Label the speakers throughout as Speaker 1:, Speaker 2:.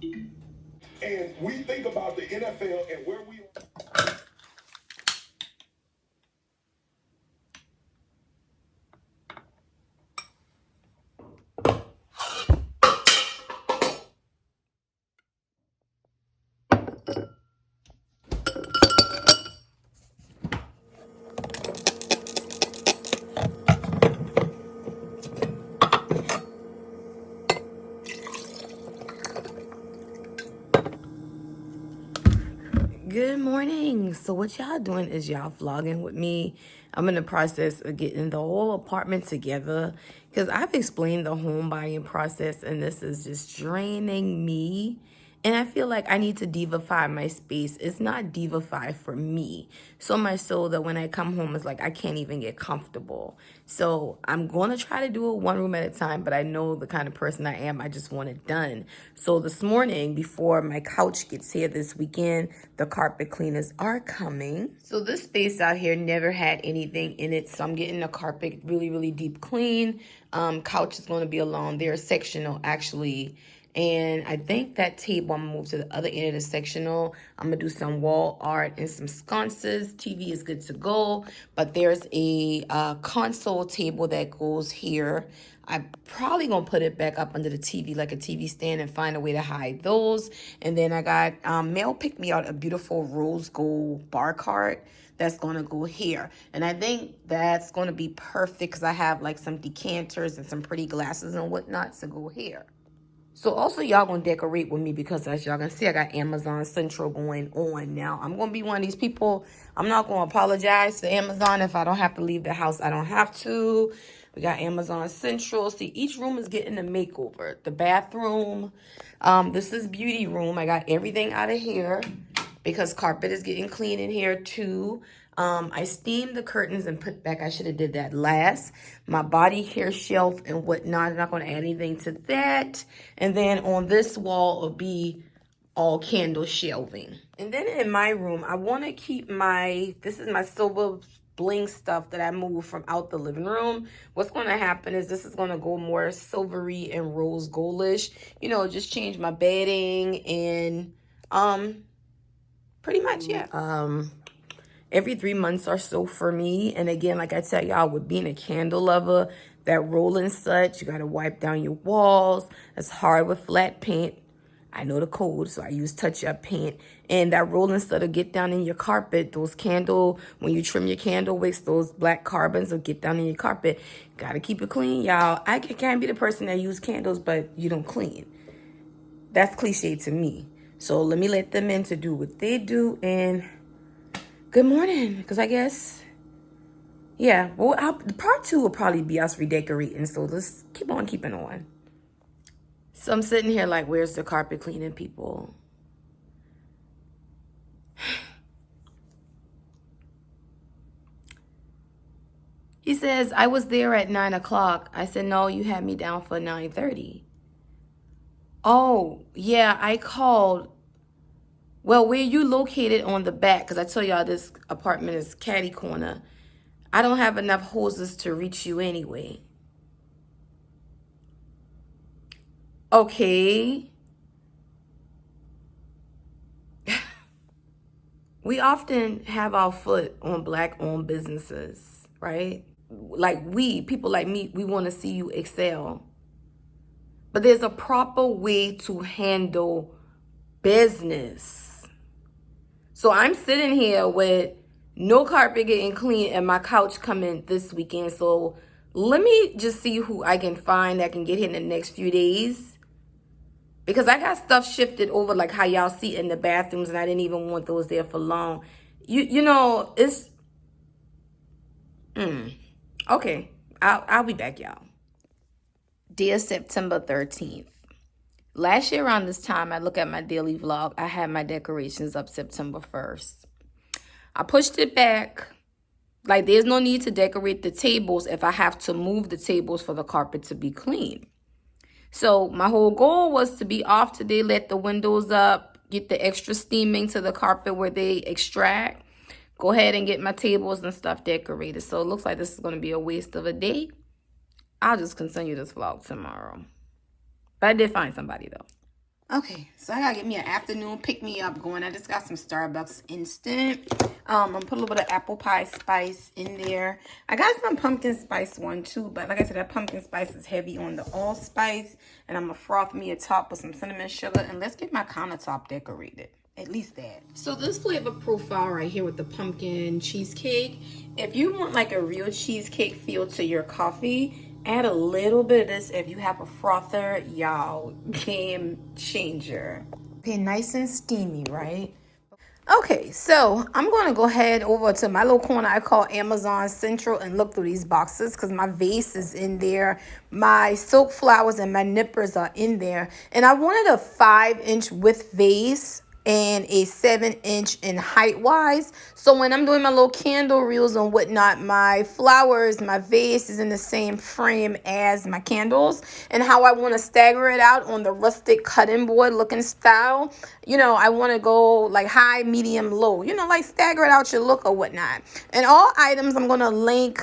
Speaker 1: And we think about the NFL and where we are.
Speaker 2: Good morning. So what y'all doing is y'all vlogging with me. I'm in the process of getting the whole apartment together because I've explained the home buying process and this is just draining me. And I feel like I need to divify my space. It's not divify for me. So much so that when I come home, it's like I can't even get comfortable. So I'm going to try to do it one room at a time, but I know the kind of person I am. I just want it done. So this morning, before my couch gets here this weekend, the carpet cleaners are coming. So this space out here never had anything in it. So I'm getting the carpet really, really deep clean. Couch is going to be along there, sectional actually. And I think that table, I'm gonna move to the other end of the sectional. I'm gonna do some wall art and some sconces. TV is good to go, but there's a console table that goes here. I'm probably gonna put it back up under the TV like a TV stand and find a way to hide those. And then I got Mel picked me out a beautiful rose gold bar cart that's gonna go here. And I think that's gonna be perfect because I have like some decanters and some pretty glasses and whatnot to go here. So also y'all gonna decorate with me because as y'all can see, I got Amazon Central going on now. I'm gonna be one of these people. I'm not gonna apologize to Amazon if I don't have to leave the house. I don't have to. We got Amazon Central. See, each room is getting a makeover. The bathroom. This is beauty room. I got everything out of here because carpet is getting clean in here too. I steamed the curtains and put back, I should have did that last. My body hair shelf and whatnot, I'm not gonna add anything to that. And then on this wall will be all candle shelving. And then in my room, I wanna keep this is my silver bling stuff that I moved from out the living room. What's gonna happen is this is gonna go more silvery and rose goldish. You know, just change my bedding and pretty much, yeah. Every 3 months or so for me. And again, like I tell y'all, with being a candle lover, that rolling such, you gotta wipe down your walls. It's hard with flat paint. I know the code, so I use touch-up paint. And that rolling stud will get down in your carpet. Those when you trim your candle wicks, those black carbons will get down in your carpet. Gotta keep it clean, y'all. I can't be the person that use candles, but you don't clean. That's cliche to me. So let me let them in to do what they do. And good morning, because I guess, yeah, well, part 2 will probably be us redecorating, so let's keep on keeping on. So I'm sitting here like, where's the carpet cleaning people? He says, I was there at 9 o'clock. I said, no, you had me down for 9:30. Oh, yeah, I called. Well, where you located on the back, because I tell y'all this apartment is catty corner. I don't have enough hoses to reach you anyway. Okay. We often have our foot on Black-owned businesses, right? Like people like me, we want to see you excel. But there's a proper way to handle business. So I'm sitting here with no carpet getting clean and my couch coming this weekend. So let me just see who I can find that can get here in the next few days. Because I got stuff shifted over like how y'all see in the bathrooms and I didn't even want those there for long. You know, it's... Okay, I'll be back, y'all. Dear September 13th. Last year around this time, I look at my daily vlog. I had my decorations up September 1st. I pushed it back. Like, there's no need to decorate the tables if I have to move the tables for the carpet to be clean. So my whole goal was to be off today, let the windows up, get the extra steaming to the carpet where they extract. Go ahead and get my tables and stuff decorated. So it looks like this is going to be a waste of a day. I'll just continue this vlog tomorrow. But I did find somebody, though. Okay, so I gotta get me an afternoon pick-me-up going. I just got some Starbucks instant. I'm gonna put a little bit of apple pie spice in there. I got some pumpkin spice one too, but like I said, that pumpkin spice is heavy on the allspice. And I'm gonna froth me a top with some cinnamon sugar. And let's get my countertop decorated. At least that. So this flavor profile right here with the pumpkin cheesecake. If you want like a real cheesecake feel to your coffee, add a little bit of this. If you have a frother, y'all, game changer. Okay, nice and steamy, right? Okay, so I'm going to go ahead over to my little corner I call Amazon Central and look through these boxes because my vase is in there. My silk flowers and my nippers are in there. And I wanted a 5-inch width vase and a 7-inch in height wise. So when I'm doing my little candle reels and whatnot, my flowers, my vase is in the same frame as my candles. And how I want to stagger it out on the rustic cutting board looking style, you know, I want to go like high, medium, low, you know, like stagger it out your look or whatnot. And all items I'm going to link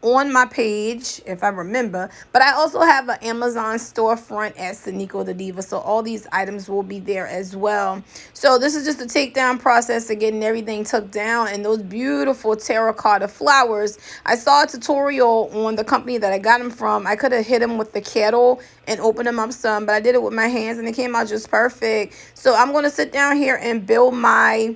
Speaker 2: on my page if I remember, but I also have an Amazon storefront at Sneikothediva, so all these items will be there as well. So this is just the takedown process of getting everything took down. And those beautiful terracotta flowers, I saw a tutorial on the company that I got them from. I could have hit them with the kettle and opened them up some, but I did it with my hands and it came out just perfect. So I'm going to sit down here and build my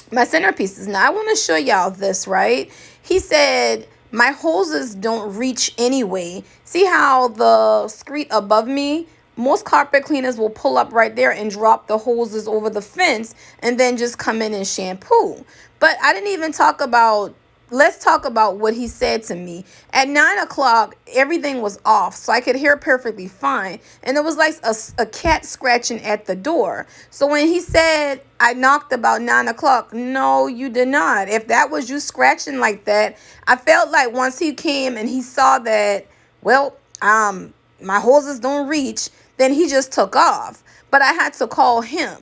Speaker 2: centerpieces. Now I want to show y'all this, right? He said my hoses don't reach anyway. See how the screed above me, most carpet cleaners will pull up right there and drop the hoses over the fence and then just come in and shampoo. But I didn't even talk about, let's talk about what he said to me. At 9 o'clock, everything was off, so I could hear perfectly fine. And it was like a cat scratching at the door. So when he said, I knocked about 9 o'clock, no, you did not. If that was you scratching like that, I felt like once he came and he saw that, well, my hoses don't reach, then he just took off. But I had to call him.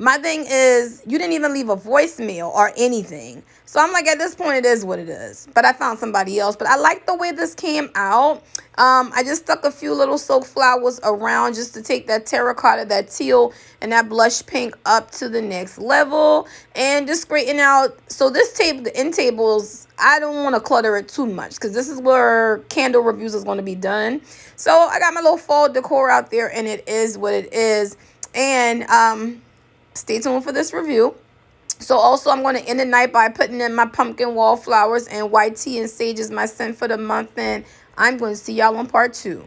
Speaker 2: My thing is, you didn't even leave a voicemail or anything. So I'm like, at this point, it is what it is. But I found somebody else. But I like the way this came out. I just stuck a few little silk flowers around just to take that terracotta, that teal, and that blush pink up to the next level. And just straighten out. So this table, the end tables, I don't want to clutter it too much because this is where candle reviews is going to be done. So I got my little fall decor out there, and it is what it is. And stay tuned for this review. So also I'm going to end the night by putting in my pumpkin wallflowers, and white tea and sage is my scent for the month. And I'm going to see y'all on part 2.